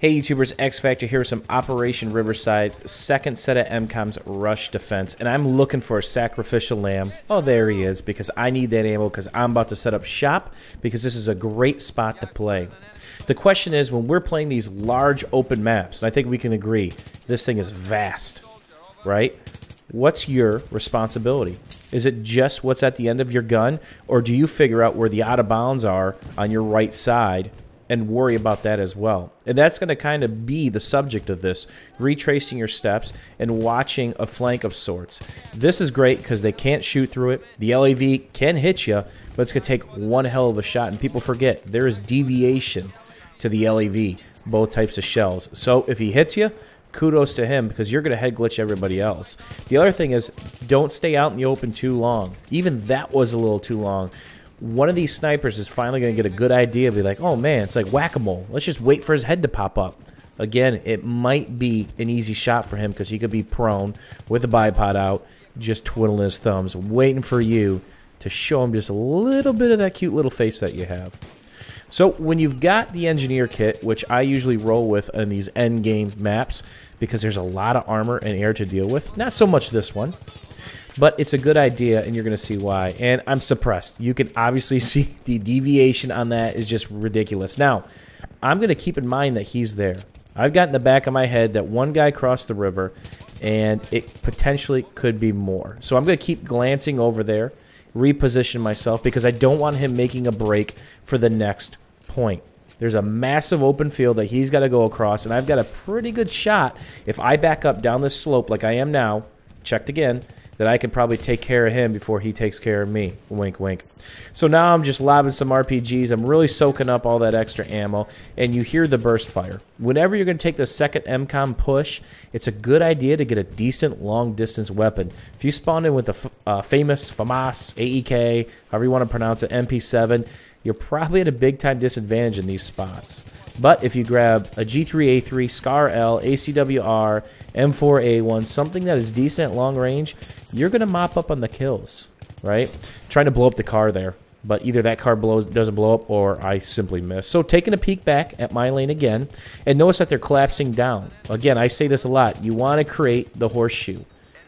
Hey YouTubers, X Factor here with some Operation Riverside, second set of MCOMS Rush Defense, and I'm looking for a sacrificial lamb. Oh, there he is, because I need that ammo because I'm about to set up shop because this is a great spot to play. The question is, when we're playing these large open maps, and I think we can agree, this thing is vast, right? What's your responsibility? Is it just what's at the end of your gun, or do you figure out where the out of bounds are on your right side and worry about that as well? And that's going to kind of be the subject of this, retracing your steps and watching a flank of sorts. This is great because they can't shoot through it. The LAV can hit you, but it's going to take one hell of a shot. And people forget, there is deviation to the LAV, both types of shells. So if he hits you, kudos to him because you're going to head glitch everybody else. The other thing is, don't stay out in the open too long. Even that was a little too long. One of these snipers is finally going to get a good idea, be like, oh man, it's like whack-a-mole. Let's just wait for his head to pop up. Again, it might be an easy shot for him because he could be prone with the bipod out, just twiddling his thumbs, waiting for you to show him just a little bit of that cute little face that you have. So when you've got the engineer kit, which I usually roll with in these end game maps because there's a lot of armor and air to deal with, not so much this one, but it's a good idea, and you're going to see why. And I'm suppressed. You can obviously see the deviation on that is just ridiculous. Now, I'm going to keep in mind that he's there. I've got in the back of my head that one guy crossed the river, and it potentially could be more. So I'm going to keep glancing over there, reposition myself, because I don't want him making a break for the next point. There's a massive open field that he's got to go across, and I've got a pretty good shot if I back up down this slope like I am now, checked again, that I can probably take care of him before he takes care of me. Wink, wink. So now I'm just lobbing some RPGs. I'm really soaking up all that extra ammo, and you hear the burst fire. Whenever you're going to take the second MCOM push, it's a good idea to get a decent long-distance weapon. If you spawn in with the FAMAS, AEK, however you want to pronounce it, MP7, you're probably at a big-time disadvantage in these spots. But if you grab a G3A3, SCAR-L, ACW-R, M4A1, something that is decent at long range, you're going to mop up on the kills, right? Trying to blow up the car there, but either that car doesn't blow up or I simply miss. So taking a peek back at my lane again, and notice that they're collapsing down. Again, I say this a lot. You want to create the horseshoe.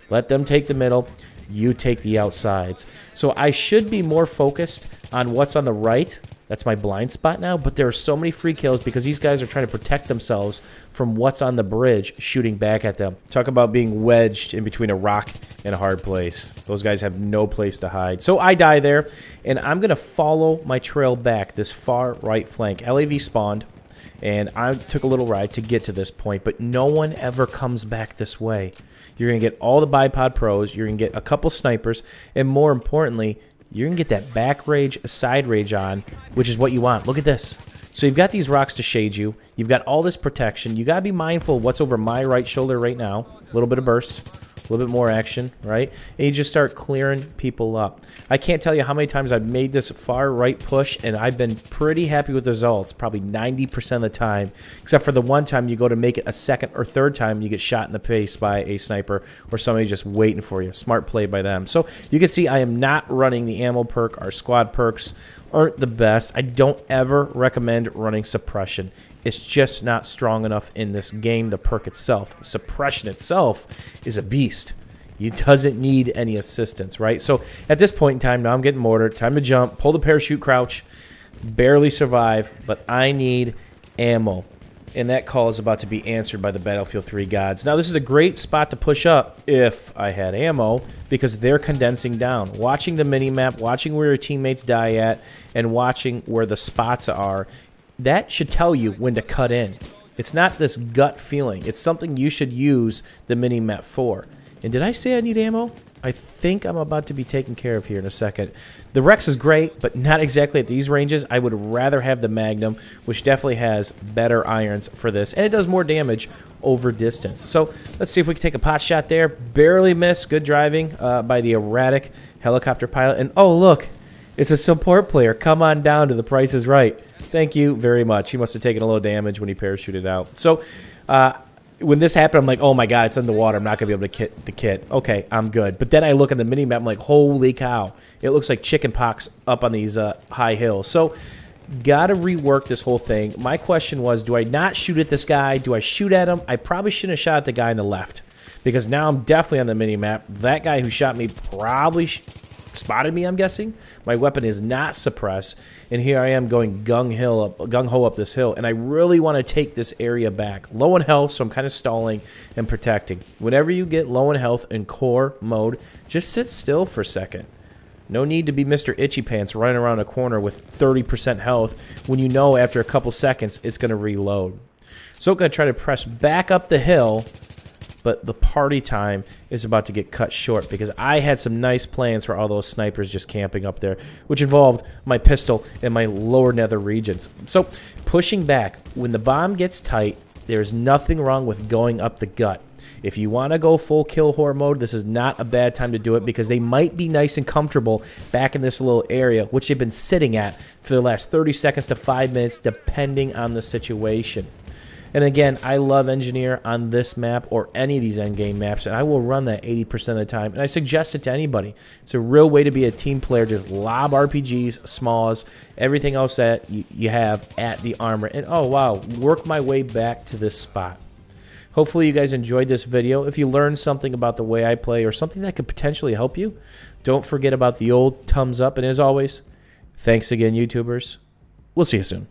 Let them take the middle. You take the outsides. So I should be more focused on what's on the right. That's my blind spot now, but there are so many free kills because these guys are trying to protect themselves from what's on the bridge shooting back at them. Talk about being wedged in between a rock and a hard place. Those guys have no place to hide. So I die there, and I'm going to follow my trail back, this far right flank. LAV spawned, and I took a little ride to get to this point, but no one ever comes back this way. You're going to get all the bipod pros, you're going to get a couple snipers, and more importantly, you're going to get that back rage, side rage on, which is what you want. Look at this. So you've got these rocks to shade you. You've got all this protection. You got to be mindful of what's over my right shoulder right now. A little bit of burst. A little bit more action, right? And you just start clearing people up. I can't tell you how many times I've made this far right push, and I've been pretty happy with the results, probably 90% of the time, except for the one time you go to make it a second or third time, you get shot in the face by a sniper or somebody just waiting for you. Smart play by them. So you can see I am not running the ammo perk. Our squad perks aren't the best. I don't ever recommend running suppression. It's just not strong enough in this game, the perk itself. Suppression itself is a beast. It doesn't need any assistance, right? So at this point in time, now I'm getting mortared. Time to jump, pull the parachute crouch, barely survive, but I need ammo. And that call is about to be answered by the Battlefield 3 gods. Now, this is a great spot to push up if I had ammo because they're condensing down. Watching the minimap, watching where your teammates die at, and watching where the spots are, that should tell you when to cut in. It's not this gut feeling. It's something you should use the minimap for. And did I say I need ammo? I think I'm about to be taken care of here in a second. The Rex is great, but not exactly at these ranges. I would rather have the Magnum, which definitely has better irons for this, and it does more damage over distance. So let's see if we can take a pot shot there. Barely missed. Good driving by the erratic helicopter pilot. And oh, look, it's a support player. Come on down to The Price is Right. Thank you very much. He must have taken a little damage when he parachuted out. So when this happened, I'm like, oh my god, it's in the water. I'm not going to be able to kit the kit. Okay, I'm good. But then I look at the mini-map, I'm like, holy cow. It looks like chicken pox up on these high hills. So Gotta rework this whole thing. My question was, do I not shoot at this guy? Do I shoot at him? I probably shouldn't have shot at the guy on the left, because now I'm definitely on the mini-map. That guy who shot me probably spotted me, I'm guessing. My weapon is not suppressed, and here I am going gung-ho up this hill, and I really want to take this area back. Low in health, so I'm kind of stalling and protecting. Whenever you get low in health in core mode, just sit still for a second. No need to be Mr. Itchy Pants running around a corner with 30% health when you know after a couple seconds it's going to reload. So I'm going to try to press back up the hill, but the party time is about to get cut short because I had some nice plans for all those snipers just camping up there, which involved my pistol and my lower nether regions. So pushing back, when the bomb gets tight, there's nothing wrong with going up the gut. If you want to go full kill whore mode, this is not a bad time to do it because they might be nice and comfortable back in this little area, which they've been sitting at for the last 30 seconds to 5 minutes, depending on the situation. And again, I love Engineer on this map or any of these endgame maps, and I will run that 80% of the time, and I suggest it to anybody. It's a real way to be a team player. Just lob RPGs, smalls, everything else that you have at the armor, and oh wow, work my way back to this spot. Hopefully you guys enjoyed this video. If you learned something about the way I play or something that could potentially help you, don't forget about the old thumbs up. And as always, thanks again, YouTubers. We'll see you soon.